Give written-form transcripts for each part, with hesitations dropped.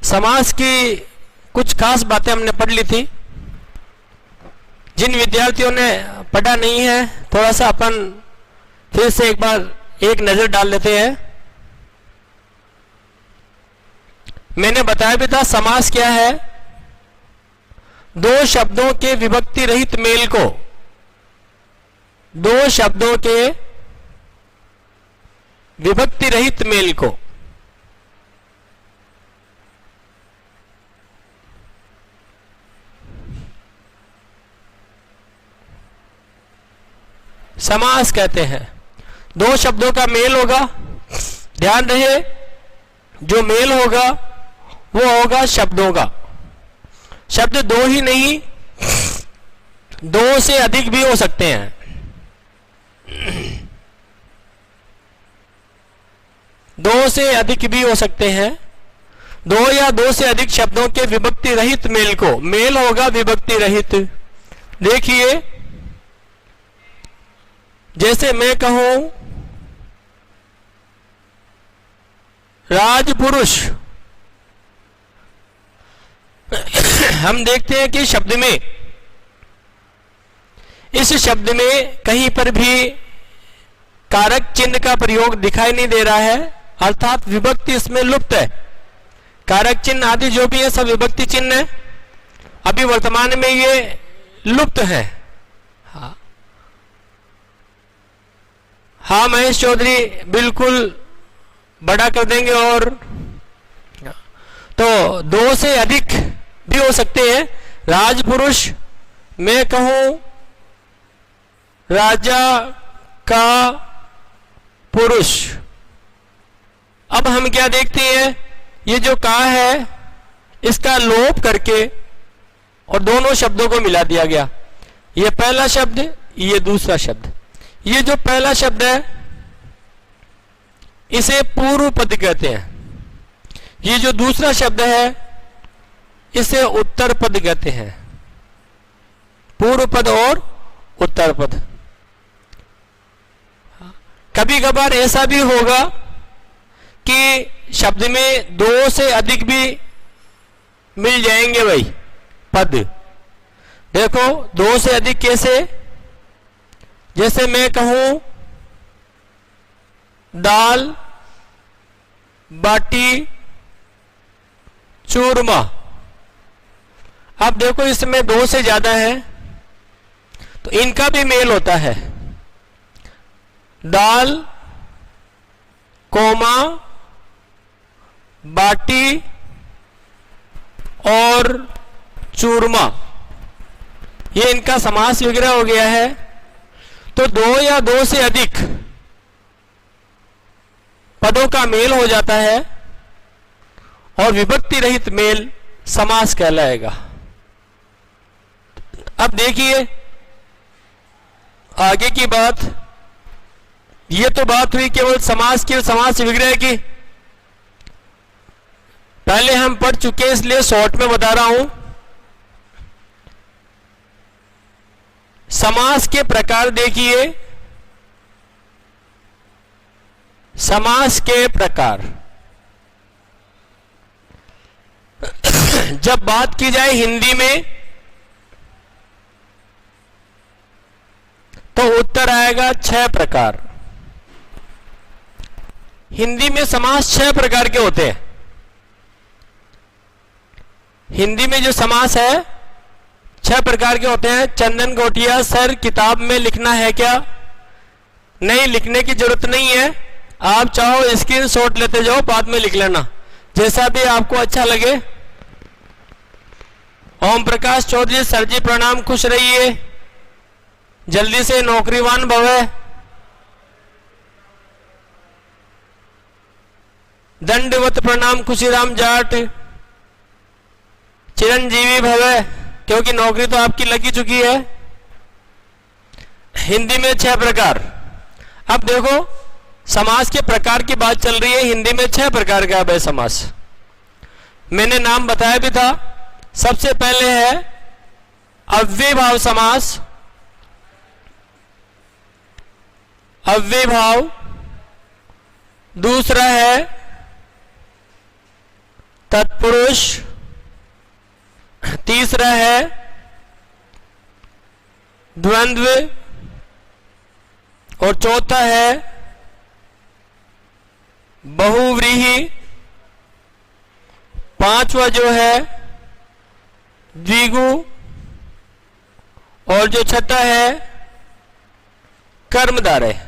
समास की कुछ खास बातें हमने पढ़ ली थी। जिन विद्यार्थियों ने पढ़ा नहीं है थोड़ा सा अपन फिर से एक बार एक नजर डाल लेते हैं। मैंने बताया भी था समास क्या है। दो शब्दों के विभक्ति रहित मेल को, दो शब्दों के विभक्ति रहित मेल को समास कहते हैं। दो शब्दों का मेल होगा, ध्यान रहे, जो मेल होगा वो होगा शब्दों का। शब्द दो ही नहीं, दो से अधिक भी हो सकते हैं। दो से अधिक भी हो सकते हैं। दो या दो से अधिक शब्दों के विभक्ति रहित मेल को, मेल होगा विभक्ति रहित। देखिए, जैसे मैं कहूं राजपुरुष, हम देखते हैं कि शब्द में, इस शब्द में कहीं पर भी कारक चिन्ह का प्रयोग दिखाई नहीं दे रहा है, अर्थात विभक्ति इसमें लुप्त है। कारक चिन्ह आदि जो भी है सब विभक्ति चिन्ह है, अभी वर्तमान में ये लुप्त है। हाँ महेश चौधरी, बिल्कुल बड़ा कर देंगे। और तो दो से अधिक भी हो सकते हैं। राजपुरुष, मैं कहूं राजा का पुरुष। अब हम क्या देखते हैं, ये जो का है इसका लोप करके और दोनों शब्दों को मिला दिया गया। ये पहला शब्द, ये दूसरा शब्द। ये जो पहला शब्द है इसे पूर्व पद कहते हैं। ये जो दूसरा शब्द है इसे उत्तर पद कहते हैं। पूर्व पद और उत्तर पद। कभी कभार ऐसा भी होगा कि शब्द में दो से अधिक भी मिल जाएंगे भाई पद। देखो, दो से अधिक कैसे, जैसे मैं कहूं दाल बाटी चूरमा। अब देखो इसमें दो से ज्यादा है तो इनका भी मेल होता है। दाल कोमा बाटी और चूरमा, ये इनका समास वगैरह हो गया है। तो दो या दो से अधिक पदों का मेल हो जाता है और विभक्ति रहित मेल समास कहलाएगा। अब देखिए आगे की बात। ये तो बात हुई केवल समास की, समास विग्रह की। पहले हम पढ़ चुके हैं इसलिए शॉर्ट में बता रहा हूं। समास के प्रकार देखिए, समास के प्रकार। जब बात की जाए हिंदी में तो उत्तर आएगा 6 प्रकार। हिंदी में समास 6 प्रकार के होते हैं। हिंदी में जो समास है 6 प्रकार के होते हैं। चंदन गोटिया, सर किताब में लिखना है क्या? नहीं, लिखने की जरूरत नहीं है। आप चाहो स्क्रीनशॉट लेते जाओ, बाद में लिख लेना, जैसा भी आपको अच्छा लगे। ओम प्रकाश चौधरी, सर जी प्रणाम, खुश रहिए, जल्दी से नौकरीवान भवे। दंडवत प्रणाम खुशीराम जाट, चिरंजीवी भवे, क्योंकि नौकरी तो आपकी लगी चुकी है। हिंदी में 6 प्रकार। अब देखो समास के प्रकार की बात चल रही है। हिंदी में 6 प्रकार का है समास। मैंने नाम बताया भी था। सबसे पहले है अव्ययभाव समास। अव्ययभाव। दूसरा है तत्पुरुष, तीसरा है द्वंद्व, और चौथा है बहुव्रीहि, पांचवा जो है द्विगु, और जो छठा है कर्मधारय।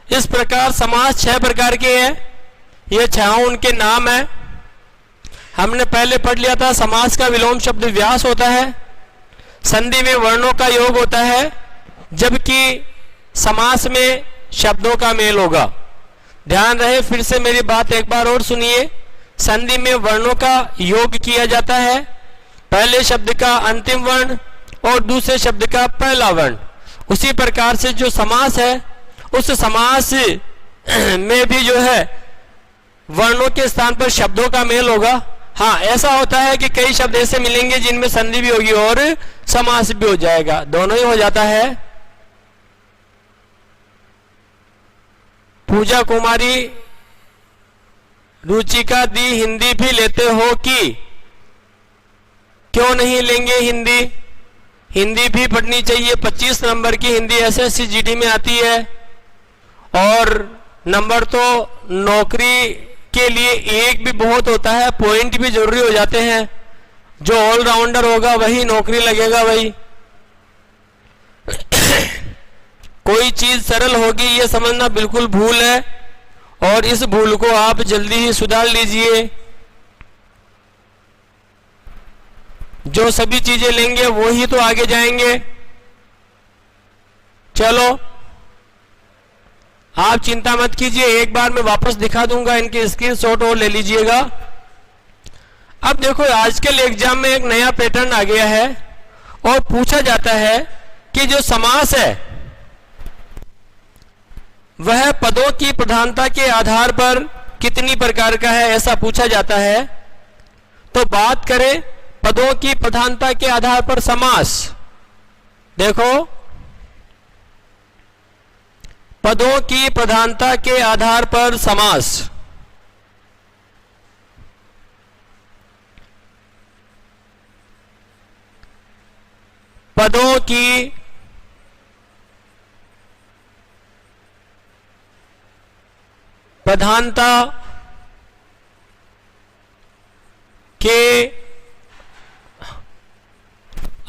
इस प्रकार समास 6 प्रकार के हैं। ये 6 उनके नाम है। हमने पहले पढ़ लिया था समास का विलोम शब्द व्यास होता है, संधि में वर्णों का योग होता है, जबकि समास में शब्दों का मेल होगा। ध्यान रहे, फिर से मेरी बात एक बार और सुनिए। संधि में वर्णों का योग किया जाता है, पहले शब्द का अंतिम वर्ण और दूसरे शब्द का पहला वर्ण। उसी प्रकार से जो समास है, उस समास में भी जो है वर्णों के स्थान पर शब्दों का मेल होगा। हाँ, ऐसा होता है कि कई शब्द ऐसे मिलेंगे जिनमें संधि भी होगी और समास भी हो जाएगा, दोनों ही हो जाता है। पूजा कुमारी रुचिका दी, हिंदी भी लेते हो कि? क्यों नहीं लेंगे हिंदी? हिंदी भी पढ़नी चाहिए। 25 नंबर की हिंदी एसएससी जीडी में आती है, और नंबर तो नौकरी के लिए एक भी बहुत होता है, पॉइंट भी जरूरी हो जाते हैं। जो ऑलराउंडर होगा वही नौकरी लगेगा भाई। कोई चीज सरल होगी ये समझना बिल्कुल भूल है, और इस भूल को आप जल्दी ही सुधार लीजिए। जो सभी चीजें लेंगे वो ही तो आगे जाएंगे। चलो, आप चिंता मत कीजिए, एक बार मैं वापस दिखा दूंगा, इनके स्क्रीनशॉट और ले लीजिएगा। अब देखो, आजकल एग्जाम में एक नया पैटर्न आ गया है, और पूछा जाता है कि जो समास है वह पदों की प्रधानता के आधार पर कितनी प्रकार का है, ऐसा पूछा जाता है। तो बात करें पदों की प्रधानता के आधार पर समास। देखो, पदों की प्रधानता के आधार पर समास। पदों की प्रधानता के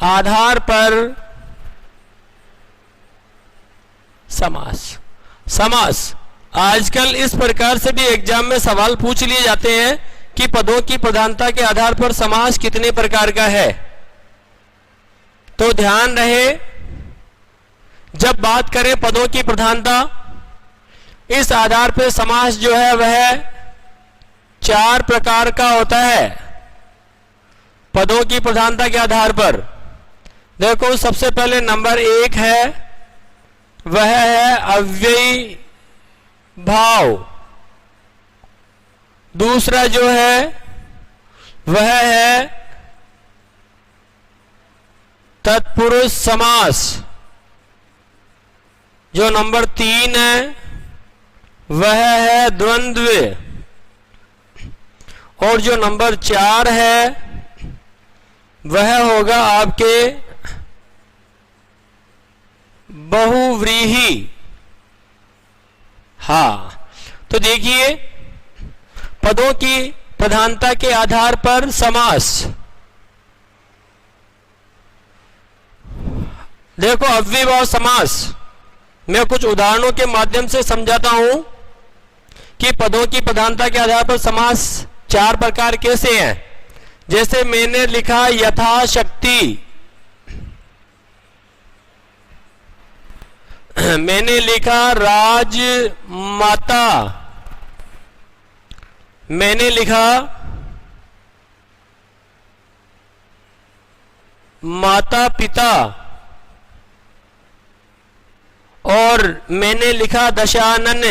आधार पर समास। समास आजकल इस प्रकार से भी एग्जाम में सवाल पूछ लिए जाते हैं कि पदों की प्रधानता के आधार पर समास कितने प्रकार का है। तो ध्यान रहे, जब बात करें पदों की प्रधानता, इस आधार पर समास जो है वह 4 प्रकार का होता है। पदों की प्रधानता के आधार पर देखो, सबसे पहले नंबर 1 है, वह है अव्ययी भाव। दूसरा जो है वह है तत्पुरुष समास। जो नंबर 3 है वह है द्वंद्व, और जो नंबर 4 है वह होगा आपके बहुव्रीहि। हाँ, तो देखिए, पदों की प्रधानता के आधार पर समास। देखो, अव्ययीभाव समास मैं कुछ उदाहरणों के माध्यम से समझाता हूं कि पदों की प्रधानता के आधार पर समास 4 प्रकार कैसे हैं। जैसे मैंने लिखा यथाशक्ति, मैंने लिखा राजमाता, मैंने लिखा माता पिता, और मैंने लिखा दशानन।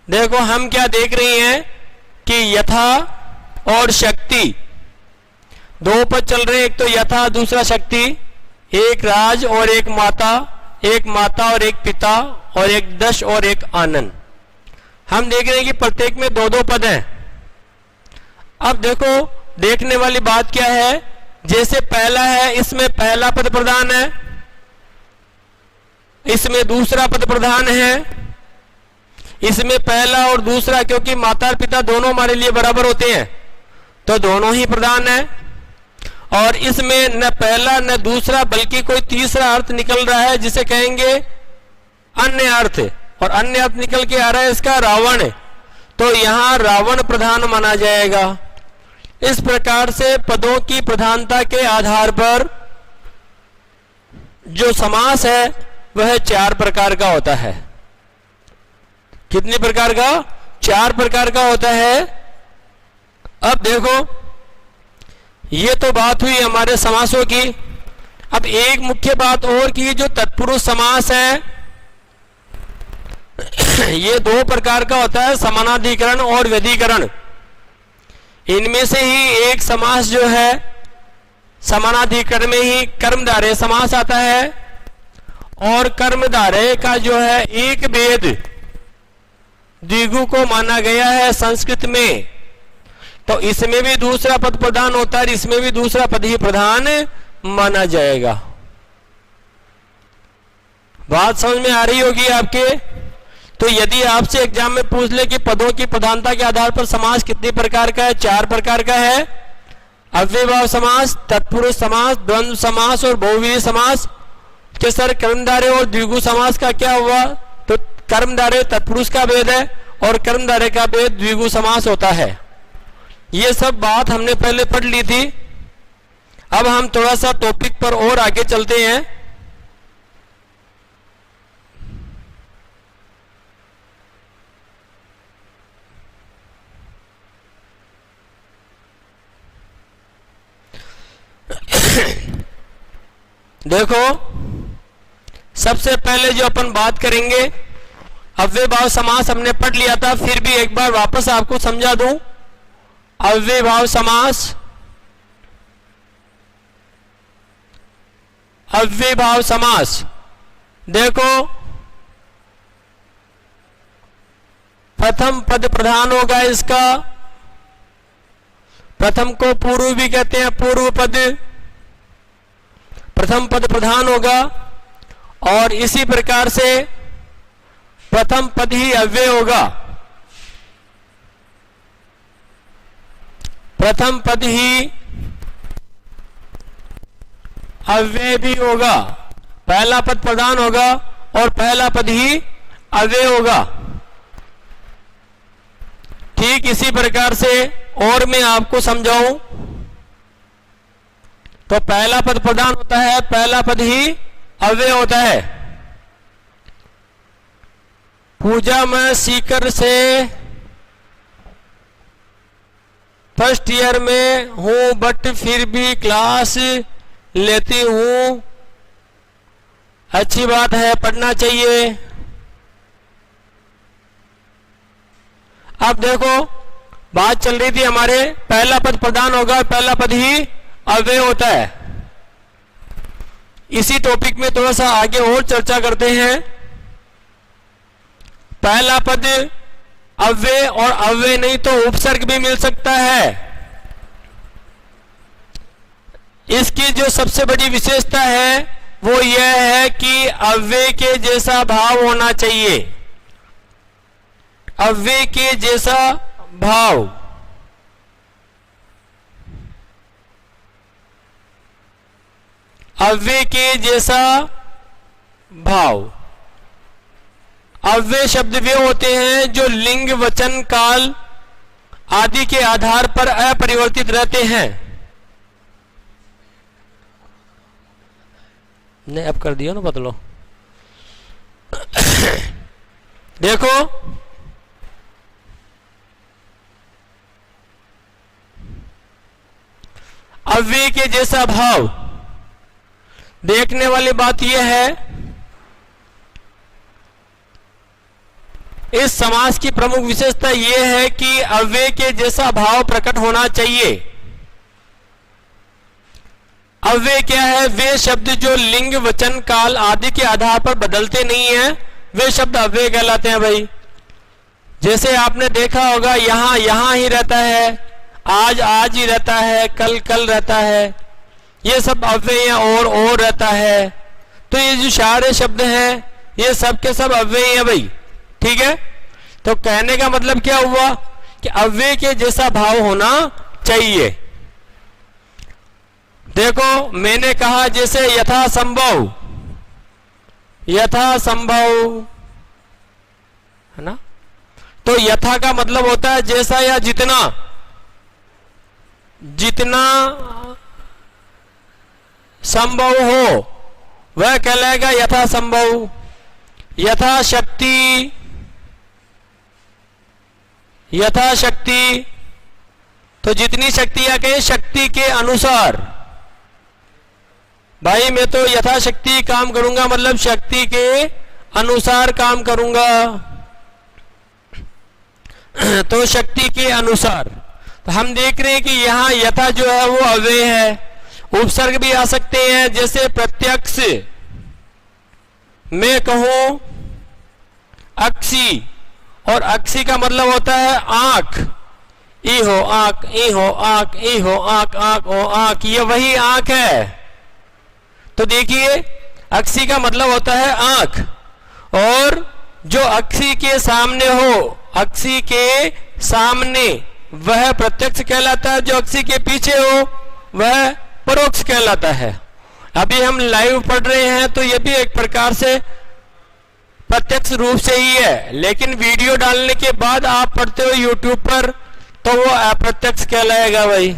देखो, हम क्या देख रही हैं कि यथा और शक्ति 2 पद चल रहे हैं, एक तो यथा दूसरा शक्ति, एक राज और एक माता और एक पिता और एक दश और एक आनन। हम देख रहे हैं कि प्रत्येक में दो दो पद हैं। अब देखो देखने वाली बात क्या है, जैसे पहला है इसमें पहला पद प्रधान है, इसमें दूसरा पद प्रधान है, इसमें पहला और दूसरा क्योंकि माता और पिता दोनों हमारे लिए बराबर होते हैं तो दोनों ही प्रधान है, और इसमें न पहला न दूसरा बल्कि कोई तीसरा अर्थ निकल रहा है जिसे कहेंगे अन्य अर्थ, और अन्य अर्थ निकल के आ रहा है इसका रावण, तो यहां रावण प्रधान माना जाएगा। इस प्रकार से पदों की प्रधानता के आधार पर जो समास है वह 4 प्रकार का होता है। कितने प्रकार का? 4 प्रकार का होता है। अब देखो ये तो बात हुई हमारे समासों की। अब एक मुख्य बात और की, जो तत्पुरुष समास है ये 2 प्रकार का होता है, समानाधिकरण और व्यधिकरण। इनमें से ही एक समास जो है समानाधिकरण में ही कर्मधारय समास आता है, और कर्मधारय का जो है एक भेद द्विगु को माना गया है संस्कृत में, तो इसमें भी दूसरा पद प्रधान होता है, इसमें भी दूसरा पद ही प्रधान माना जाएगा। बात समझ में आ रही होगी आपके? तो यदि आपसे एग्जाम में पूछ ले कि पदों की प्रधानता के आधार पर समास कितने प्रकार का है, 4 प्रकार का है। अव्ययभाव समास, तत्पुरुष समास, द्वंद्व समास और बहुव्रीहि समास। कि सर कर्मधारय और द्विगु समास का क्या हुआ? तो कर्मधारय तत्पुरुष का भेद है और कर्मधारय का भेद द्विगु समास होता है। ये सब बात हमने पहले पढ़ ली थी। अब हम थोड़ा सा टॉपिक पर और आगे चलते हैं। देखो सबसे पहले जो अपन बात करेंगे, अव्ययभाव समास हमने पढ़ लिया था, फिर भी एक बार वापस आपको समझा दूं। अव्ययभाव समास, अव्ययभाव समास देखो प्रथम पद प्रधान होगा इसका। प्रथम को पूर्व भी कहते हैं, पूर्व पद प्रथम पद प्रधान होगा, और इसी प्रकार से प्रथम पद ही अव्यय होगा। प्रथम पद ही अव्यय भी होगा। पहला पद प्रधान होगा और पहला पद ही अव्यय होगा। ठीक इसी प्रकार से और मैं आपको समझाऊं तो पहला पद प्रधान होता है, पहला पद ही अव्यय होता है। पूजा में सीकर से फर्स्ट ईयर में हूं, बट फिर भी क्लास लेती हूं। अच्छी बात है, पढ़ना चाहिए। अब देखो बात चल रही थी हमारे, पहला पद प्रधान होगा, पहला पद ही अव्यय होता है। इसी टॉपिक में थोड़ा सा आगे और चर्चा करते हैं। पहला पद अव्यय और अव्यय नहीं तो उपसर्ग भी मिल सकता है। इसकी जो सबसे बड़ी विशेषता है वो यह है कि अव्यय के जैसा भाव होना चाहिए। अव्यय के जैसा भाव, अव्यय के जैसा भाव। अव्यय शब्द वे होते हैं जो लिंग, वचन, काल आदि के आधार पर अपरिवर्तित रहते हैं। नहीं अब कर दिया ना, बदलो। देखो अव्यय के जैसा भाव, देखने वाली बात यह है इस समास की प्रमुख विशेषता यह है कि अव्यय के जैसा भाव प्रकट होना चाहिए। अव्यय क्या है? वे शब्द जो लिंग, वचन, काल आदि के आधार पर बदलते नहीं हैं, वे शब्द अव्यय कहलाते हैं भाई। जैसे आपने देखा होगा यहां यहां ही रहता है, आज आज ही रहता है, कल कल रहता है, ये सब अव्यय हैं। और रहता है, तो ये जो सारे शब्द हैं ये सब के सब अव्यय हैं भाई। ठीक है, तो कहने का मतलब क्या हुआ कि अव्यय के जैसा भाव होना चाहिए। देखो मैंने कहा जैसे यथा संभव, यथा संभव है ना, तो यथा का मतलब होता है जैसा या जितना, जितना संभव हो वह कहलाएगा यथा संभव। यथा शक्ति, यथा शक्ति, तो जितनी शक्ति या कहें शक्ति के अनुसार। भाई मैं तो यथाशक्ति काम करूंगा, मतलब शक्ति के अनुसार काम करूंगा, तो शक्ति के अनुसार। तो हम देख रहे हैं कि यहां यथा जो है वो अव्यय है। उपसर्ग भी आ सकते हैं, जैसे प्रत्यक्ष मैं कहूं अक्षी, और अक्षी का मतलब होता है आंख, ई हो आंख, ई हो आंख, ई हो आंख, आंख हो आंख, ये वही आंख है। तो देखिए अक्षी का मतलब होता है आंख, और जो अक्षी के सामने हो, अक्षी के सामने, वह प्रत्यक्ष कहलाता है। जो अक्षी के पीछे हो वह परोक्ष कहलाता है। अभी हम लाइव पढ़ रहे हैं तो यह भी एक प्रकार से प्रत्यक्ष रूप से ही है, लेकिन वीडियो डालने के बाद आप पढ़ते हो यूट्यूब पर तो वो अप्रत्यक्ष कहलाएगा भाई।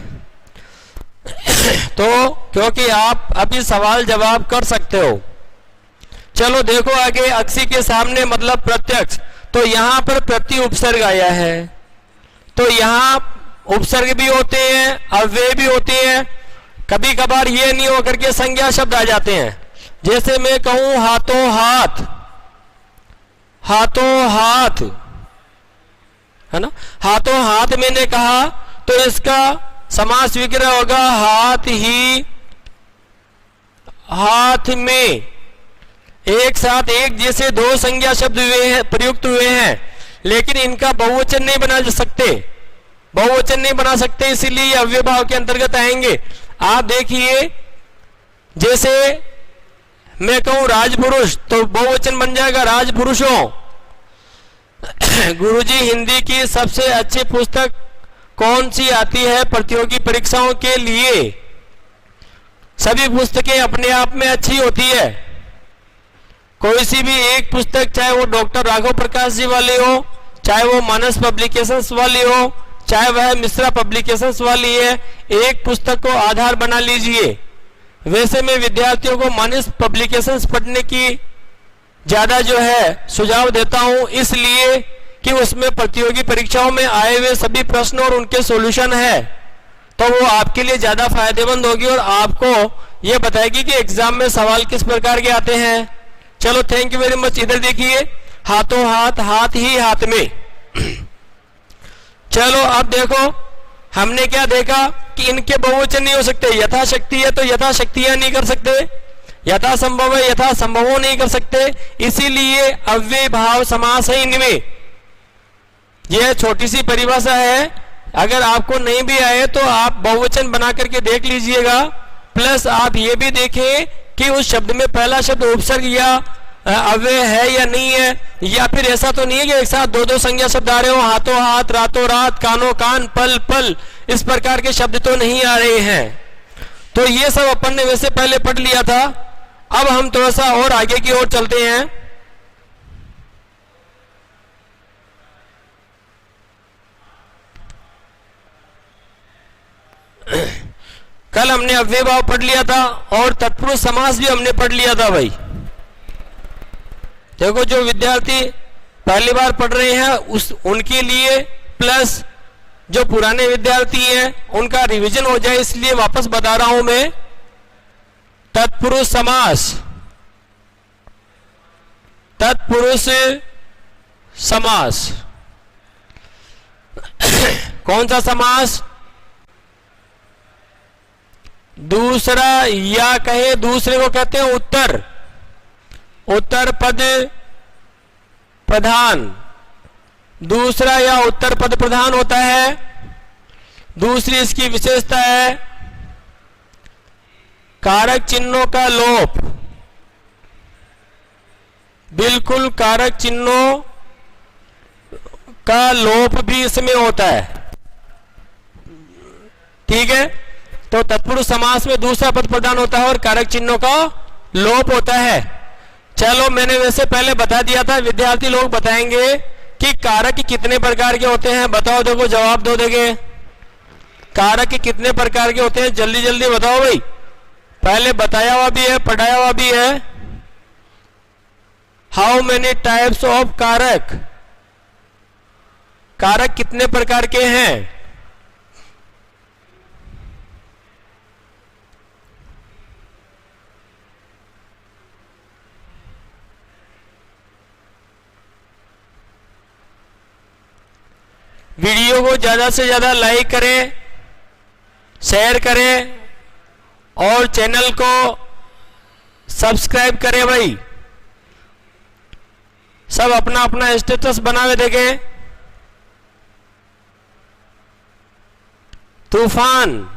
तो क्योंकि आप अभी सवाल जवाब कर सकते हो। चलो देखो आगे, अक्षी के सामने मतलब प्रत्यक्ष, तो यहां पर प्रति उपसर्ग आया है, तो यहां उपसर्ग भी होते हैं, अव्यय भी होते हैं। कभी कभार ये नहीं होकर के संज्ञा शब्द आ जाते हैं। जैसे मैं कहूं हाथों हाथ, हाथों हाथ है ना, हाथों हाथ मैंने कहा तो इसका समास विग्रह होगा हाथ ही हाथ में। एक साथ एक जैसे दो संज्ञा शब्द हुए हैं, प्रयुक्त हुए हैं, लेकिन इनका बहुवचन नहीं बना सकते, बहुवचन नहीं बना सकते, इसीलिए अव्यय भाव के अंतर्गत आएंगे। आप देखिए जैसे मैं कहूं राजपुरुष तो बहुवचन बन जाएगा राजपुरुषों। गुरुजी हिंदी की सबसे अच्छी पुस्तक कौन सी आती है प्रतियोगी परीक्षाओं के लिए? सभी पुस्तकें अपने आप में अच्छी होती है, कोई सी भी एक पुस्तक, चाहे वो डॉक्टर राघव प्रकाश जी वाली हो, चाहे वो मानस पब्लिकेशंस वाली हो, चाहे वह मिश्रा पब्लिकेशंस वाली है, एक पुस्तक को आधार बना लीजिए। वैसे मैं विद्यार्थियों को मानस पब्लिकेशंस पढ़ने की ज्यादा जो है सुझाव देता हूं, इसलिए कि उसमें प्रतियोगी परीक्षाओं में आए हुए सभी प्रश्न और उनके सॉल्यूशन है, तो वो आपके लिए ज्यादा फायदेमंद होगी और आपको ये बताएगी कि एग्जाम में सवाल किस प्रकार के आते हैं। चलो थैंक यू वेरी मच। इधर देखिए हाथों हाथ, हाथ ही हाथ में। चलो अब देखो हमने क्या देखा कि इनके बहुवचन नहीं हो सकते। यथाशक्ति है तो यथाशक्तियां नहीं कर सकते, यथा संभव है यथा संभवों नहीं कर सकते, इसीलिए अव्यय भाव समास है इनमें। यह छोटी सी परिभाषा है, अगर आपको नहीं भी आए तो आप बहुवचन बना करके देख लीजिएगा। प्लस आप ये भी देखें कि उस शब्द में पहला शब्द उपसर्ग या अव्यय है या नहीं है, या फिर ऐसा तो नहीं है कि एक साथ दो दो संज्ञा शब्द आ रहे हो, हाथों हाथ, रातों रात, कानों कान, पल पल, इस प्रकार के शब्द तो नहीं आ रहे हैं। तो ये सब अपन ने वैसे पहले पढ़ लिया था। अब हम थोड़ा सा और आगे की ओर चलते हैं। कल हमने अव्यय भाव पढ़ लिया था और तत्पुरुष समास भी हमने पढ़ लिया था भाई। देखो जो विद्यार्थी पहली बार पढ़ रहे हैं उनके लिए, प्लस जो पुराने विद्यार्थी हैं उनका रिवीजन हो जाए, इसलिए वापस बता रहा हूं मैं। तत्पुरुष समास, तत्पुरुष समास कौन सा समास? दूसरा, या कहे दूसरे को कहते हैं उत्तर, उत्तर पद प्रधान, दूसरा या उत्तर पद प्रधान होता है। दूसरी इसकी विशेषता है कारक चिन्हों का लोप, बिल्कुल कारक चिन्हों का लोप भी इसमें होता है। ठीक है, तो तत्पुरुष समास में दूसरा पद प्रधान होता है और कारक चिन्हों का लोप होता है। चलो, मैंने वैसे पहले बता दिया था, विद्यार्थी लोग बताएंगे कि कारक कितने प्रकार के होते हैं। बताओ, देखो जवाब दो देंगे, कारक कितने प्रकार के होते हैं, जल्दी जल्दी बताओ भाई। पहले बताया हुआ भी है, पढ़ाया हुआ भी है। हाउ मेनी टाइप्स ऑफ कारक, कारक कितने प्रकार के हैं? वीडियो को ज्यादा से ज्यादा लाइक करें, शेयर करें और चैनल को सब्सक्राइब करें भाई। सब अपना अपना स्टेटस बनावे देखें। तूफान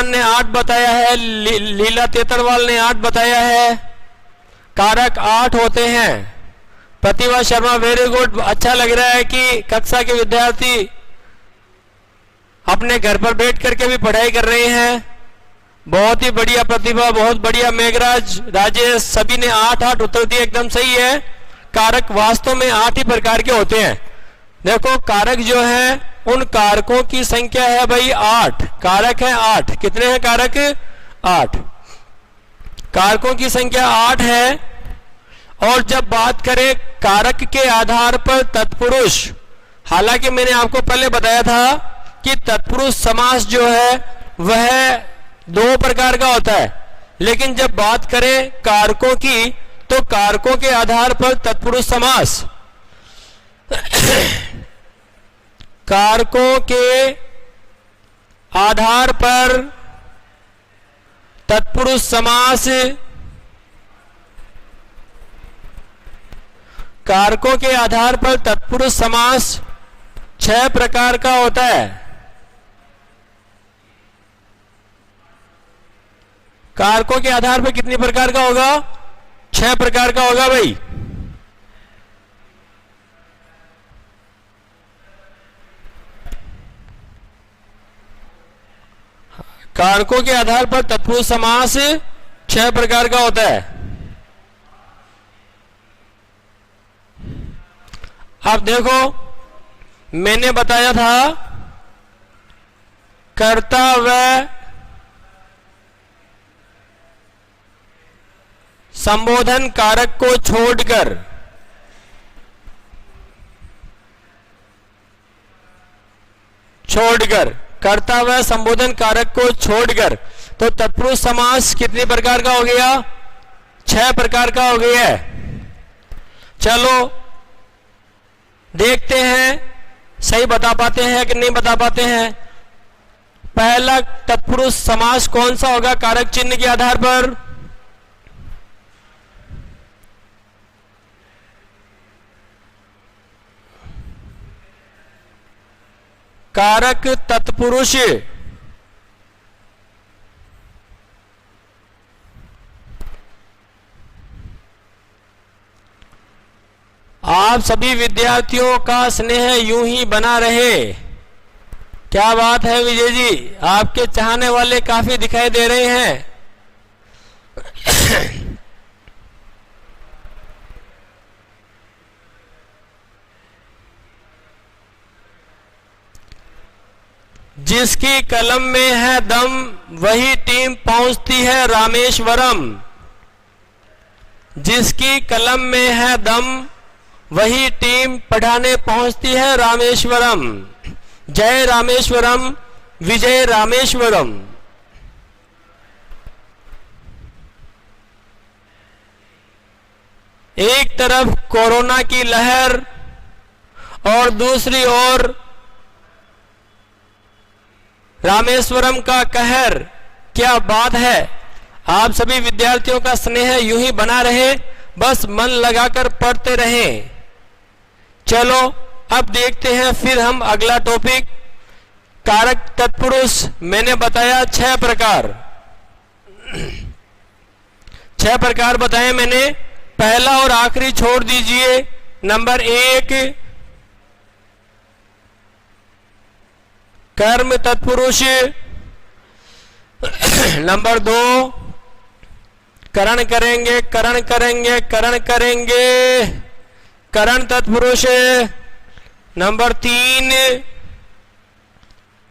ने 8 बताया है, लीला तेतरवाल ने 8 बताया है। कारक 8 होते हैं। प्रतिभा शर्मा, वेरी गुड। अच्छा लग रहा है कि कक्षा के विद्यार्थी अपने घर पर बैठ करके भी पढ़ाई कर रहे हैं। बहुत ही बढ़िया प्रतिभा, बहुत बढ़िया। मेघराज, राजेश, सभी ने 8-8 उत्तर दिए, एकदम सही है। कारक वास्तव में 8 ही प्रकार के होते हैं। देखो, कारक जो है उन कारकों की संख्या है भाई 8। कारक है 8। कितने हैं कारक? 8। कारकों की संख्या 8 है। और जब बात करें कारक के आधार पर तत्पुरुष, हालांकि मैंने आपको पहले बताया था कि तत्पुरुष समास जो है वह 2 प्रकार का होता है, लेकिन जब बात करें कारकों की तो कारकों के आधार पर तत्पुरुष समास, कारकों के आधार पर तत्पुरुष समास, कारकों के आधार पर तत्पुरुष समास 6 प्रकार का होता है। कारकों के आधार पर कितनी प्रकार का होगा? 6 प्रकार का होगा भाई। कारकों के आधार पर तत्पुरुष समास 6 प्रकार का होता है। अब देखो, मैंने बताया था कर्ता व संबोधन कारक को छोड़कर, कर्ता व संबोधन कारक को छोड़कर, तो तत्पुरुष समास कितने प्रकार का हो गया? 6 प्रकार का हो गया है। चलो देखते हैं सही बता पाते हैं कि नहीं बता पाते हैं। पहला तत्पुरुष समास कौन सा होगा कारक चिन्ह के आधार पर? कारक तत्पुरुष, आप सभी विद्यार्थियों का स्नेह यूं ही बना रहे। क्या बात है विजय जी, आपके चाहने वाले काफी दिखाई दे रहे हैं। जिसकी कलम में है दम वही टीम पहुंचती है रामेश्वरम। जिसकी कलम में है दम वही टीम पढ़ाने पहुंचती है रामेश्वरम। जय रामेश्वरम, विजय रामेश्वरम। एक तरफ कोरोना की लहर और दूसरी ओर रामेश्वरम का कहर। क्या बात है। आप सभी विद्यार्थियों का स्नेह यूं ही बना रहे। बस मन लगाकर पढ़ते रहें। चलो अब देखते हैं फिर हम अगला टॉपिक, कारक तत्पुरुष। मैंने बताया 6 प्रकार, 6 प्रकार बताए मैंने। पहला और आखिरी छोड़ दीजिए। नंबर 1 कर्म तत्पुरुष, नंबर 2 करण करेंगे करण करेंगे करण करेंगे करण तत्पुरुष, नंबर 3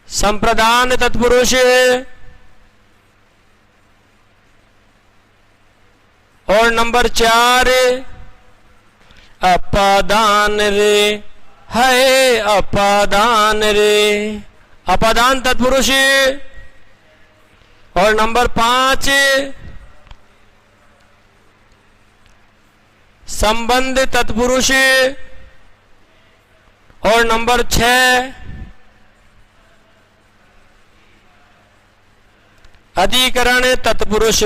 संप्रदान तत्पुरुष, और नंबर 4 अपादान रे, है अपादान रे, अपादान तत्पुरुष, और नंबर 5 संबंध तत्पुरुष, और नंबर 6 अधिकरण तत्पुरुष।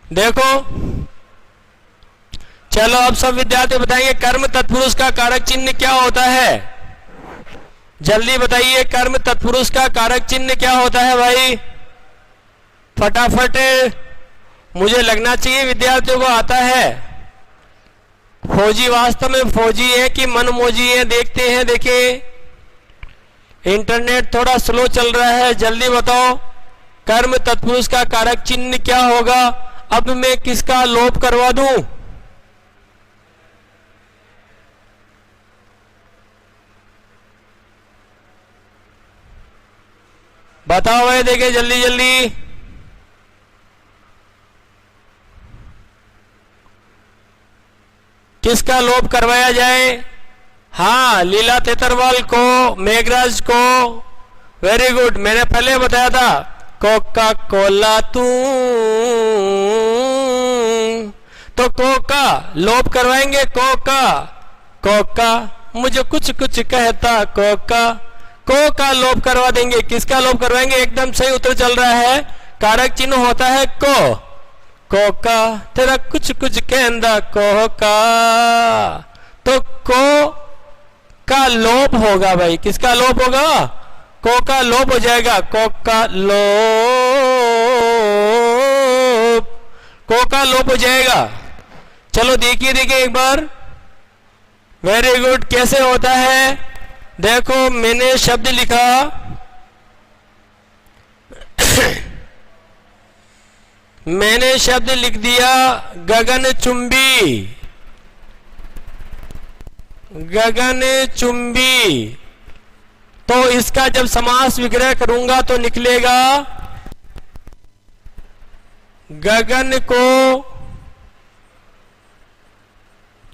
देखो चलो अब सब विद्यार्थी बताएंगे कर्म तत्पुरुष का कारक चिन्ह क्या होता है। जल्दी बताइए, कर्म तत्पुरुष का कारक चिन्ह क्या होता है भाई, फटाफट। मुझे लगना चाहिए विद्यार्थियों को आता है। फौजी वास्तव में फौजी है कि मनमोजी है, देखते हैं। देखिए इंटरनेट थोड़ा स्लो चल रहा है, जल्दी बताओ कर्म तत्पुरुष का कारक चिन्ह क्या होगा। अब मैं किसका लोप करवा दूं, बताओ भाई, देखिए जल्दी जल्दी। किसका लोप करवाया जाए। हाँ, लीला तेतरवाल को, मेघराज को, वेरी गुड। मैंने पहले बताया था कोका कोला तू, तो कोका लोप करवाएंगे। कोका कोका मुझे कुछ कुछ कहता कोका, को का लोप करवा देंगे। किसका लोप करवाएंगे, एकदम सही उत्तर चल रहा है। कारक चिन्ह होता है को का, तेरा कुछ कुछ कहंदा को का, तो को का लोप होगा भाई। किसका लोप होगा, को का लोप हो जाएगा। को का लोप हो जाएगा। चलो देखिए देखिए एक बार, वेरी गुड। कैसे होता है, देखो मैंने शब्द लिखा मैंने शब्द लिख दिया गगन चुंबी, गगन चुंबी। तो इसका जब समास विग्रह करूंगा तो निकलेगा गगन को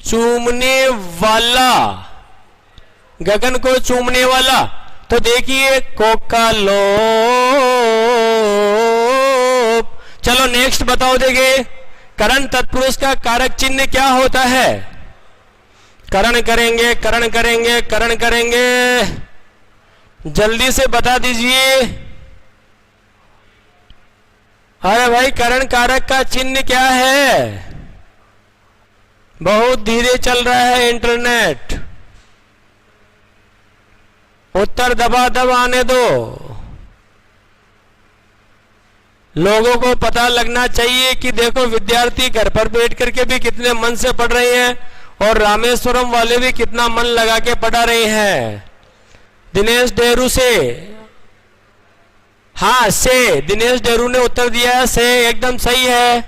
चूमने वाला, गगन को चूमने वाला। तो देखिए कोका लोप। चलो नेक्स्ट बताओ, देखिए करण तत्पुरुष का कारक चिन्ह क्या होता है। करण करेंगे करण करेंगे करण करेंगे, जल्दी से बता दीजिए। अरे भाई करण कारक का चिन्ह क्या है, बहुत धीरे चल रहा है इंटरनेट। उत्तर दबा दब आने दो, लोगों को पता लगना चाहिए कि देखो विद्यार्थी घर पर बैठ करके भी कितने मन से पढ़ रहे हैं और रामेश्वरम वाले भी कितना मन लगा के पढ़ा रहे हैं। दिनेश डेरू से, हाँ से, दिनेश डेरू ने उत्तर दिया है, से एकदम सही है।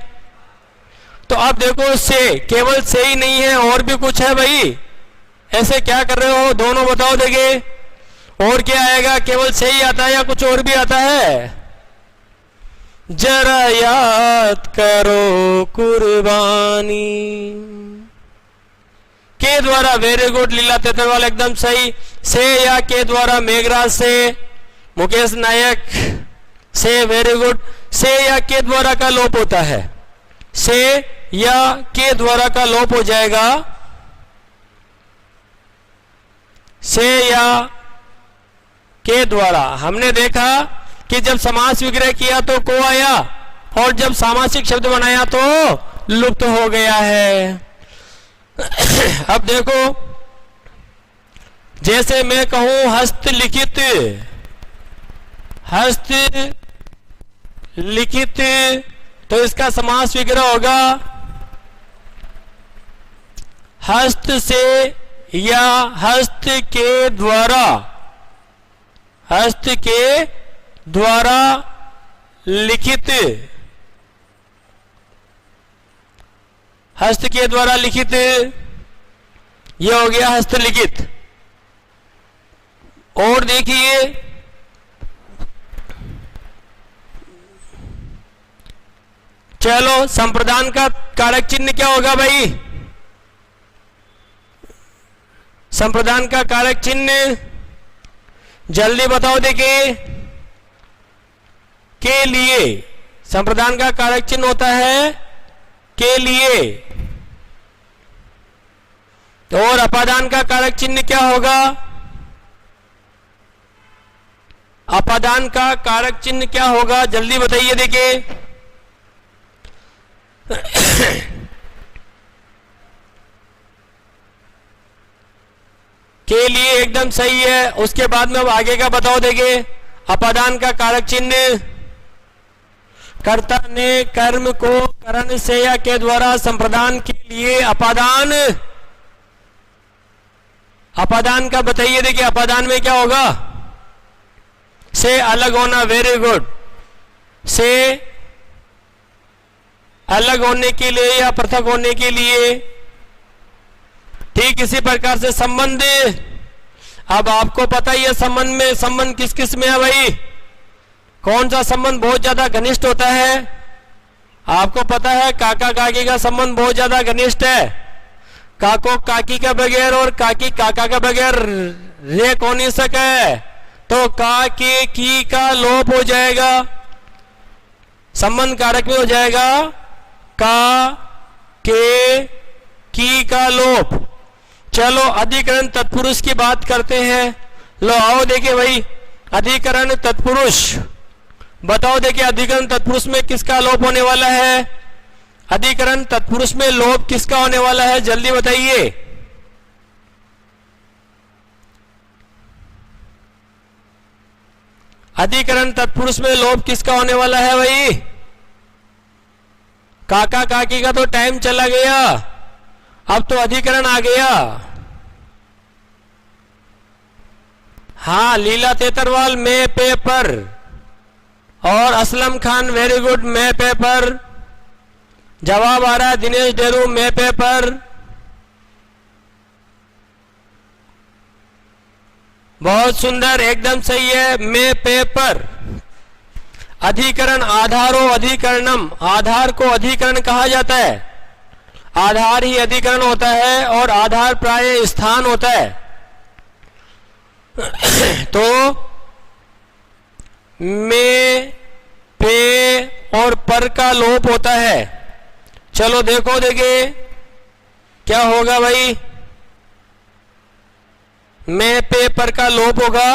तो अब देखो से, केवल से ही नहीं है और भी कुछ है भाई। ऐसे क्या कर रहे हो, दोनों बताओ देखिए। और क्या आएगा, केवल से ही आता है या कुछ और भी आता है। जरा याद करो कुर्बानी के द्वारा, वेरी गुड लीला तेतरवाल एकदम सही। से या के द्वारा मेघराज से, मुकेश नायक से, वेरी गुड। से या के द्वारा का लोप होता है, से या के द्वारा का लोप हो जाएगा। से या के द्वारा हमने देखा कि जब समास विग्रह किया तो को आया, और जब सामासिक शब्द बनाया तो लुप्त हो गया है। अब देखो, जैसे मैं कहूं हस्तलिखित, हस्तलिखित, तो इसका समास विग्रह होगा हस्त से या हस्त के द्वारा, हस्त के द्वारा लिखित, हस्त के द्वारा लिखित, यह हो गया हस्तलिखित। और देखिए, चलो संप्रदान का कारक चिन्ह क्या होगा भाई? संप्रदान का कारक चिन्ह जल्दी बताओ। देखिए, के लिए संप्रदान का कारक चिन्ह होता है के लिए। और अपादान का कारक चिन्ह क्या होगा? अपादान का कारक चिन्ह क्या होगा? जल्दी बताइए। देखिए, के लिए एकदम सही है। उसके बाद में अब आगे का बताओ। देखिए, अपादान का कारक चिन्ह, कर्ता ने कर्म को करण से या के द्वारा संप्रदान के लिए अपादान, अपादान का बताइए। देखिए, अपादान में क्या होगा? से अलग होना। Very good. से अलग होने के लिए या पृथक होने के लिए। ठीक इसी प्रकार से संबंध, अब आपको पता ही है संबंध में, संबंध किस किस में है भाई? कौन सा संबंध बहुत ज्यादा घनिष्ठ होता है? आपको पता है काका काकी का संबंध बहुत ज्यादा घनिष्ठ है। काको काकी के बगैर और काकी काका के बगैर रह कौन नहीं सके, तो का के की का लोप हो जाएगा, संबंध कारक में हो जाएगा का के की का लोप। चलो अधिकरण तत्पुरुष की बात करते हैं। लो आओ, देखिए भाई, अधिकरण तत्पुरुष बताओ। देखिए, अधिकरण तत्पुरुष में किसका लोप होने वाला है? अधिकरण तत्पुरुष में लोप किसका होने वाला है? जल्दी बताइए। अधिकरण तत्पुरुष में लोप किसका होने वाला है भाई? काका काकी का तो टाइम चला गया, अब तो अधिकरण आ गया। हाँ, लीला तेतरवाल मैं पेपर, और असलम खान वेरी गुड मैं पेपर। जवाब आ रहा है दिनेश डेरू मैं पेपर। बहुत सुंदर, एकदम सही है मैं पेपर। अधिकरण आधारो अधिकरणम, आधार को अधिकरण कहा जाता है। आधार ही अधिकरण होता है और आधार प्राय स्थान होता है। तो में पे और पर का लोप होता है। चलो देखो, देखिए क्या होगा भाई? में पे पर का लोप होगा।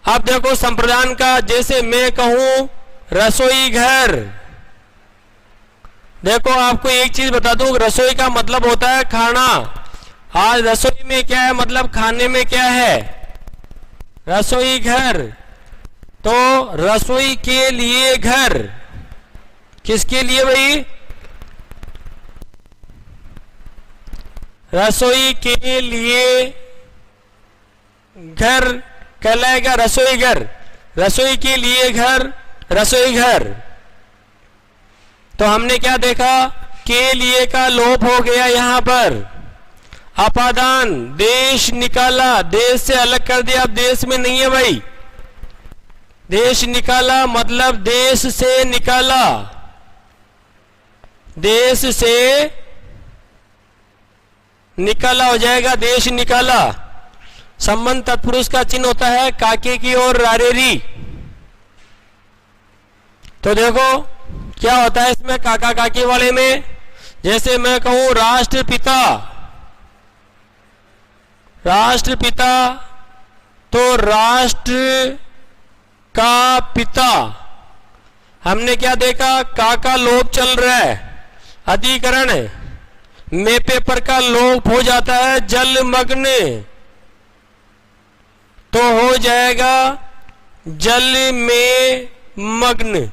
अब देखो संप्रदान का, जैसे मैं कहूं रसोई घर। देखो आपको एक चीज बता दूं, रसोई का मतलब होता है खाना। आज रसोई में क्या है? मतलब खाने में क्या है? रसोई घर। तो रसोई के लिए घर, किसके लिए भाई? रसोई के लिए घर कहलाएगा रसोई घर। रसोई के लिए घर, रसोई घर। तो हमने क्या देखा? के लिए का लोप हो गया यहां पर। अपादान, देश निकाला, देश से अलग कर दिया, अब देश में नहीं है भाई। देश निकाला मतलब देश से निकाला, देश से निकाला हो जाएगा, देश निकाला। संबंध तत्पुरुष का चिन्ह होता है काके की और रारेरी। तो देखो क्या होता है इसमें काका काकी वाले में। जैसे मैं कहूं राष्ट्रपिता, राष्ट्रपिता, तो राष्ट्र का पिता, हमने क्या देखा, का लोप चल रहा है, अधिकरण है, में पेपर का लोप हो जाता है, जलमग्न, तो हो जाएगा जल में मग्न।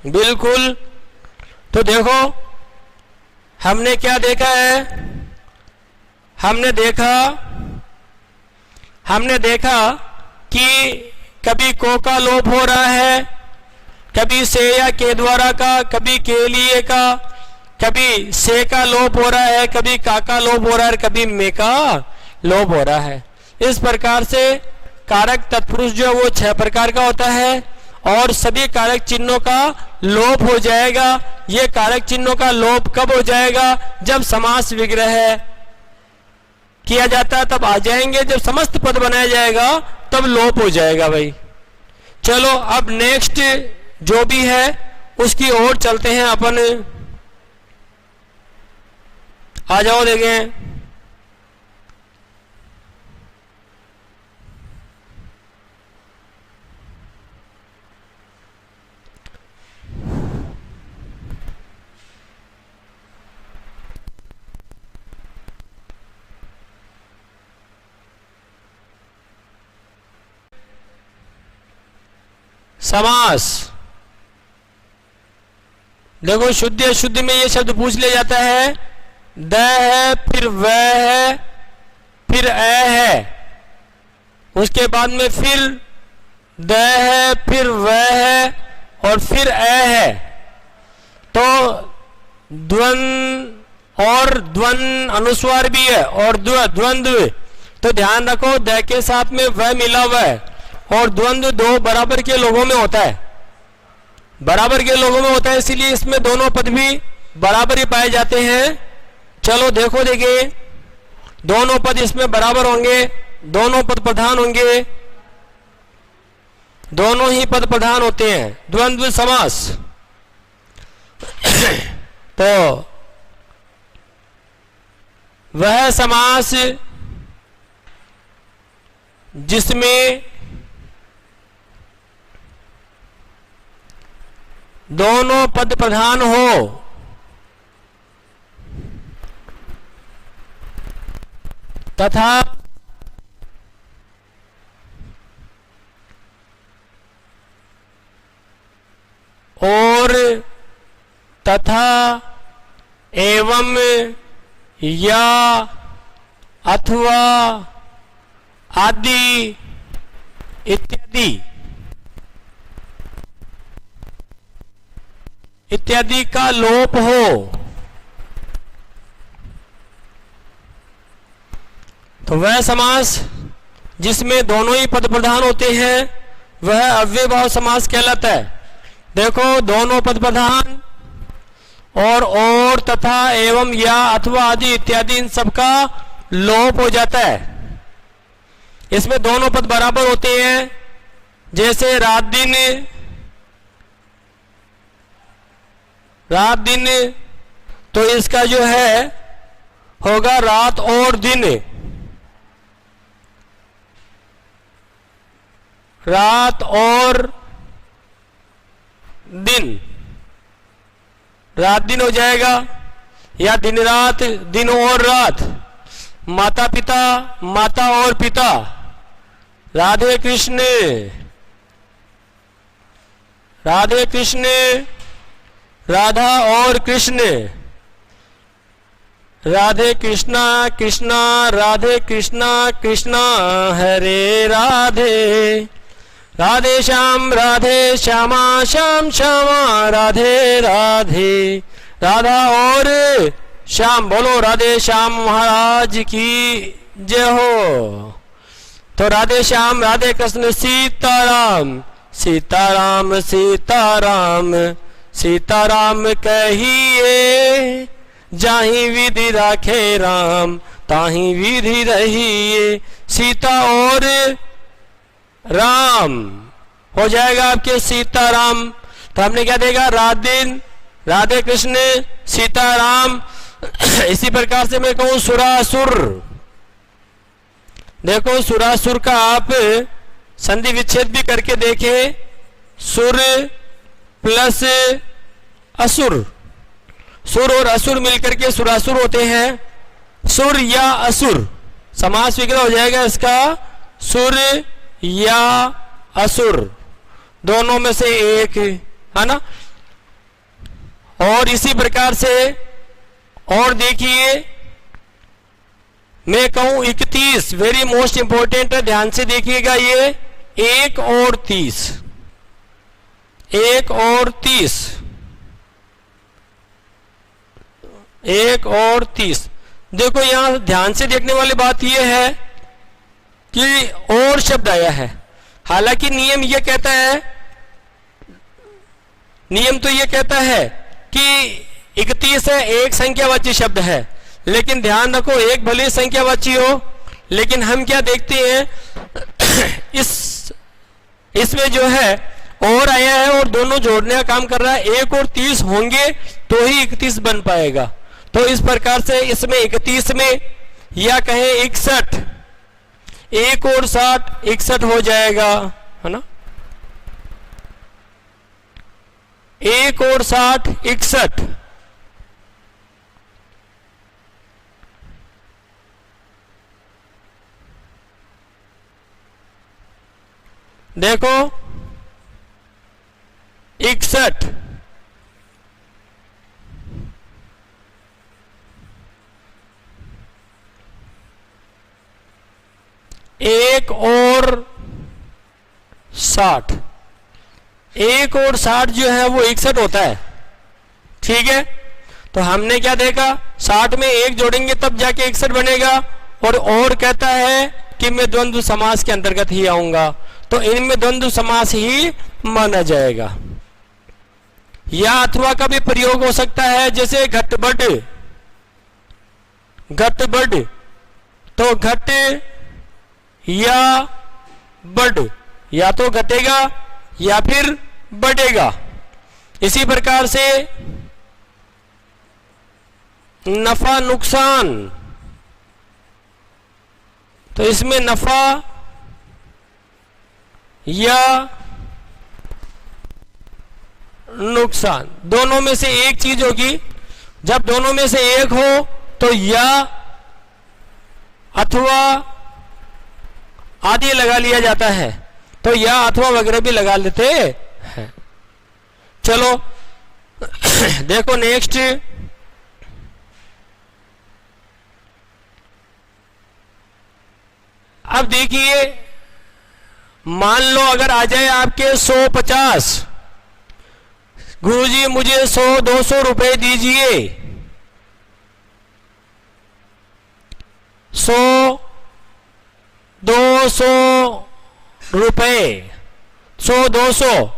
बिल्कुल। तो देखो हमने क्या देखा है, हमने देखा कि कभी को का लोप हो रहा है, कभी से या के द्वारा का, कभी के लिए का, कभी से का लोप हो रहा है, कभी का लोप हो रहा है, कभी में का लोप हो रहा है। इस प्रकार से कारक तत्पुरुष जो है वो 6 प्रकार का होता है और सभी कारक चिन्हों का लोप हो जाएगा। ये कारक चिन्हों का लोप कब हो जाएगा, जब समास विग्रह किया जाता है तब आ जाएंगे, जब समस्त पद बनाया जाएगा तब लोप हो जाएगा भाई। चलो अब नेक्स्ट जो भी है उसकी ओर चलते हैं अपन, आ जाओ देखें। समास, देखो शुद्ध अशुद्ध में ये शब्द पूछ लिया जाता है, द है, फिर वह है, फिर अ है, उसके बाद में फिर द है, फिर वह है और फिर अ है। तो द्वंद और द्वंद अनुस्वार भी है और द्वंद्व, तो ध्यान रखो द के साथ में वह मिला हुआ है और द्वंद्व 2 बराबर के लोगों में होता है, बराबर के लोगों में होता है, इसीलिए इसमें दोनों पद भी बराबर ही पाए जाते हैं। चलो देखो देखिए, दोनों पद इसमें बराबर होंगे, दोनों पद प्रधान होंगे, दोनों ही पद प्रधान होते हैं, द्वंद्व समास। तो वह समास जिसमें दोनों पद प्रधान हो तथा और तथा एवं या अथवा आदि इत्यादि इत्यादि का लोप हो, तो वह समास जिसमें दोनों ही पद प्रधान होते हैं वह अव्ययभाव समास कहलाता है। देखो दोनों पद प्रधान और तथा एवं या अथवा आदि इत्यादि इन सब का लोप हो जाता है, इसमें दोनों पद बराबर होते हैं। जैसे रात दिन, तो इसका जो है होगा रात और दिन, रात और दिन, रात दिन हो जाएगा, या दिन रात, दिन और रात, माता पिता, माता और पिता, राधे कृष्ण, राधे कृष्ण, राधा और कृष्ण, राधे कृष्णा कृष्णा राधे कृष्णा कृष्णा हरे राधे, राधे श्यामा श्याम श्यामा राधे राधे, राधा और श्याम, बोलो राधे श्याम महाराज की जय हो। तो राधे श्याम राधे कृष्ण सीताराम, सीताराम सीताराम, सीताराम कहिए, जाहि विधि राखे राम, ताहि विधि रहिए। सीता और राम हो जाएगा आपके सीताराम। तो हमने क्या देखा, रात दिन राधे कृष्ण सीताराम, इसी प्रकार से मैं कहूं सुरासुर, देखो सुरासुर का आप संधि विच्छेद भी करके देखें, सुर प्लस असुर, सुर और असुर मिलकर के सुरासुर होते हैं। सुर या असुर समास विग्रह हो जाएगा इसका, सुर या असुर, दोनों में से एक, है ना। और इसी प्रकार से और देखिए, मैं कहूं 31, वेरी मोस्ट इंपॉर्टेंट है, ध्यान से देखिएगा, ये 1 और 30, 1 और 30, 1 और 30। देखो यहां ध्यान से देखने वाली बात यह है कि और शब्द आया है, हालांकि नियम यह कहता है, नियम तो यह कहता है कि 31 है, एक संख्यावाची शब्द है, लेकिन ध्यान रखो एक भले संख्यावाची हो, लेकिन हम क्या देखते हैं इसमें जो है और आया है और दोनों जोड़ने का काम कर रहा है, 1 और 30 होंगे तो ही 31 बन पाएगा। तो इस प्रकार से इसमें 31 में या कहें 61, 1 और 60 61 हो जाएगा, है ना, 1 और 60 61। देखो 61, 1 और 60, 1 और 60 जो है वो 61 होता है, ठीक है। तो हमने क्या देखा, 60 में 1 जोड़ेंगे तब जाके 61 बनेगा, और कहता है कि मैं द्वंद्व समास के अंतर्गत ही आऊंगा, तो इनमें द्वंद्व समास ही माना जाएगा। या अथवा का भी प्रयोग हो सकता है, जैसे घटबढ़, घटबढ़, तो घट या बढ़, या तो घटेगा या फिर बढ़ेगा। इसी प्रकार से नफा नुकसान, तो इसमें नफा या नुकसान, दोनों में से एक चीज होगी। जब दोनों में से एक हो तो या अथवा आदि लगा लिया जाता है, तो या अथवा वगैरह भी लगा लेते हैं। चलो देखो नेक्स्ट, अब देखिए, मान लो अगर आ जाए आपके 150, गुरुजी मुझे 100-200 रुपए दीजिए, 100-200 रुपए, 100-200।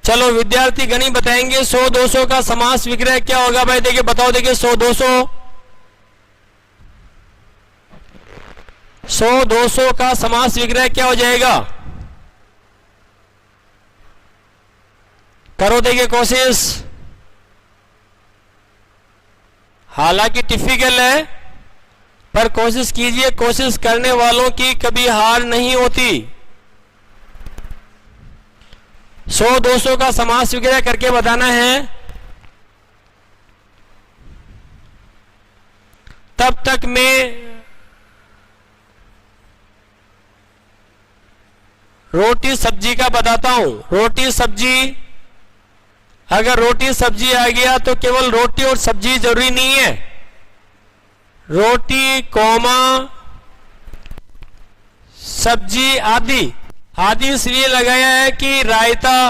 चलो विद्यार्थी गणित बताएंगे 100-200 का समास विग्रह क्या होगा भाई, देखिए बताओ, देखिए 100-200, 100-200 का समास विग्रह क्या हो जाएगा, करो देखिए कोशिश। हालांकि टिपिकल है, पर कोशिश कीजिए, कोशिश करने वालों की कभी हार नहीं होती। 100-200 का समास विग्रह करके बताना है, तब तक मैं रोटी सब्जी का बताता हूं। रोटी सब्जी, अगर रोटी सब्जी आ गया तो केवल रोटी और सब्जी जरूरी नहीं है, रोटी कौमा सब्जी आदि, आदि इसलिए लगाया है कि रायता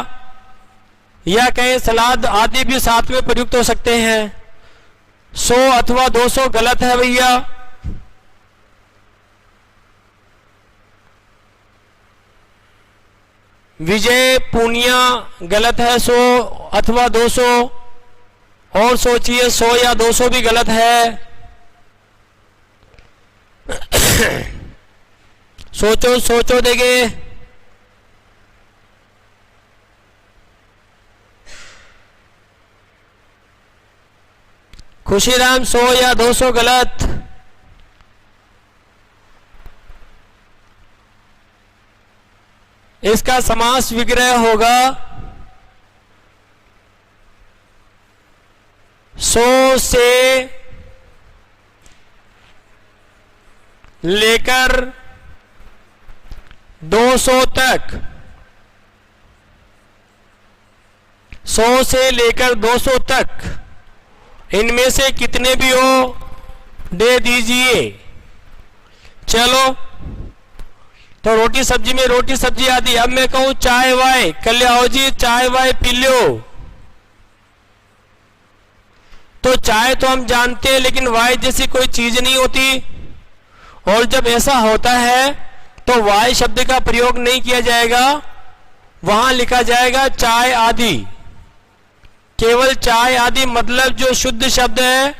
या कहीं सलाद आदि भी साथ में प्रयुक्त हो सकते हैं। 100 अथवा 200 गलत है भैया, विजय पूनिया गलत है, 100 अथवा 200, और सोचिए 100 या 200 भी गलत है। सोचो सोचो देंगे, खुशीराम 100 या 200 गलत। इसका समास विग्रह होगा 100 से लेकर 200 तक, 100 से लेकर 200 तक, इनमें से कितने भी हो दे दीजिए। चलो, तो रोटी सब्जी में रोटी सब्जी आदि। अब मैं कहूं चाय वाय, कल आओ जी चाय वाय पी लो, तो चाय तो हम जानते हैं, लेकिन वाय जैसी कोई चीज नहीं होती। और जब ऐसा होता है तो वाय शब्द का प्रयोग नहीं किया जाएगा, वहां लिखा जाएगा चाय आदि। केवल चाय आदि मतलब जो शुद्ध शब्द है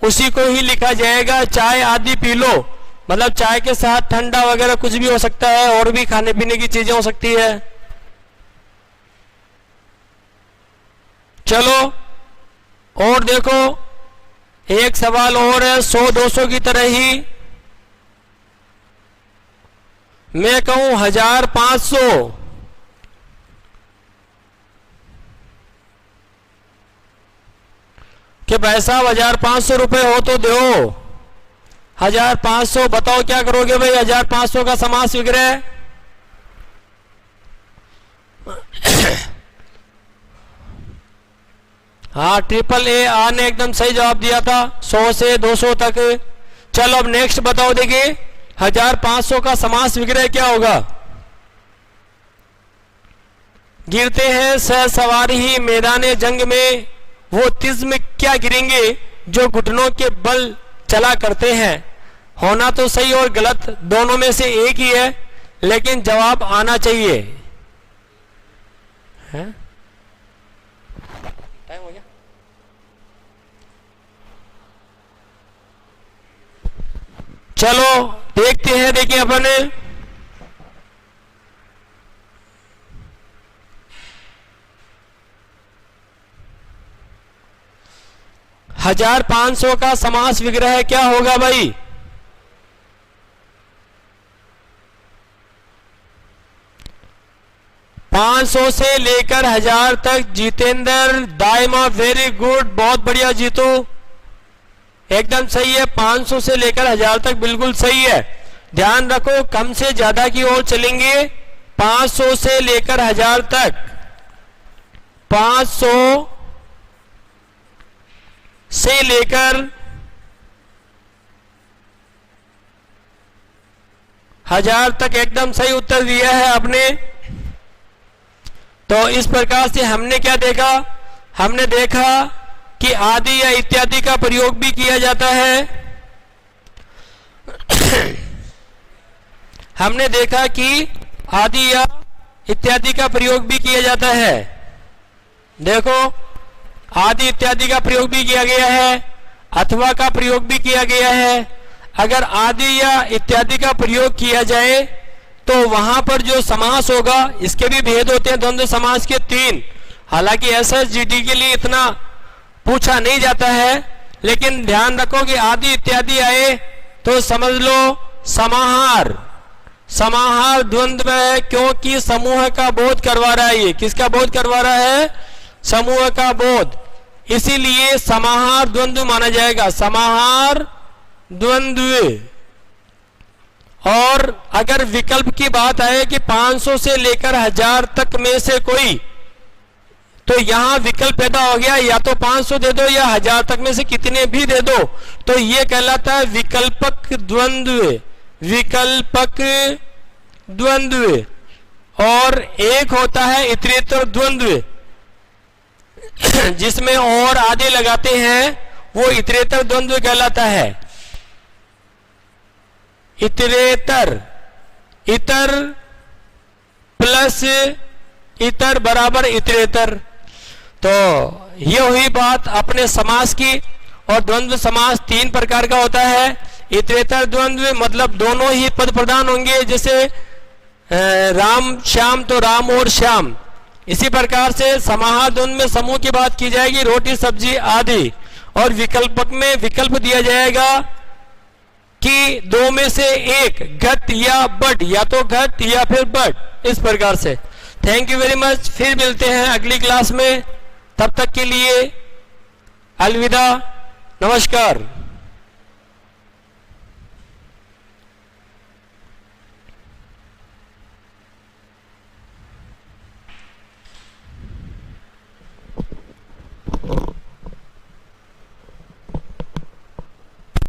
उसी को ही लिखा जाएगा। चाय आदि पी लो मतलब चाय के साथ ठंडा वगैरह कुछ भी हो सकता है, और भी खाने पीने की चीजें हो सकती है। चलो और देखो, एक सवाल और है 100-200 की तरह ही। मैं कहूं 1500, कि भाई साहब 1500 रुपए हो तो दो। 1500 बताओ क्या करोगे भाई? 1500 का समास विग्रह हाँ, AAA ने एकदम सही जवाब दिया था, 100 से 200 तक। चलो अब नेक्स्ट बताओ, देखिए 1500 का समास विग्रह क्या होगा? गिरते हैं सवारी ही मैदाने जंग में, वो तिज्म क्या गिरेंगे जो घुटनों के बल चला करते हैं। होना तो सही और गलत दोनों में से एक ही है, लेकिन जवाब आना चाहिए। है? टाइम हो गया? चलो देखते हैं, देखिए अपन 1500 का समास विग्रह क्या होगा भाई? पांच सौ से लेकर 1000 तक। जितेंद्र दाइमा वेरी गुड, बहुत बढ़िया जीतो, एकदम सही है। 500 से लेकर 1000 तक बिल्कुल सही है। ध्यान रखो कम से ज्यादा की ओर चलेंगे। 500 से लेकर 1000 तक, 500 से लेकर 1000 तक एकदम सही उत्तर दिया है आपने। तो इस प्रकार से हमने क्या देखा? हमने देखा कि आदि या इत्यादि का प्रयोग भी किया जाता है। हमने देखा कि आदि या इत्यादि का प्रयोग भी किया जाता है। देखो आदि इत्यादि का प्रयोग भी किया गया है, अथवा का प्रयोग भी किया गया है। अगर आदि या इत्यादि का प्रयोग किया जाए तो वहां पर जो समास होगा, इसके भी भेद होते हैं द्वंद्व समास के 3। हालांकि SSGD के लिए इतना पूछा नहीं जाता है, लेकिन ध्यान रखो कि आदि इत्यादि आए तो समझ लो समाहार। समाहार द्वंद्व है, क्योंकि समूह का बोध करवा रहा है। ये किसका बोध करवा रहा है? समूह का बोध, इसीलिए समाहार द्वंद्व माना जाएगा। समाहार द्वंद्व। और अगर विकल्प की बात आए कि 500 से लेकर 1000 तक में से कोई, तो यहां विकल्प पैदा हो गया, या तो 500 दे दो या 1000 तक में से कितने भी दे दो, तो ये कहलाता है विकल्पक द्वंद्व। विकल्पक द्वंद्व। और एक होता है इतरेतर द्वंद्व, जिसमें और आदि लगाते हैं, वो इतरेतर द्वंद्व कहलाता है। इतरेतर, इतर प्लस इतर बराबर इतरेतर। तो ये हुई बात अपने समास की। और द्वंद्व समास 3 प्रकार का होता है। इतरेतर द्वंद्व मतलब दोनों ही पद प्रधान होंगे, जैसे राम श्याम तो राम और श्याम। इसी प्रकार से समाहार द्वंद्व में समूह की बात की जाएगी, रोटी सब्जी आदि। और विकल्पक में विकल्प दिया जाएगा कि दो में से एक, घट या बट, या तो घट या फिर बट, इस प्रकार से। Thank you very much. फिर मिलते हैं अगली क्लास में, तब तक के लिए अलविदा, नमस्कार।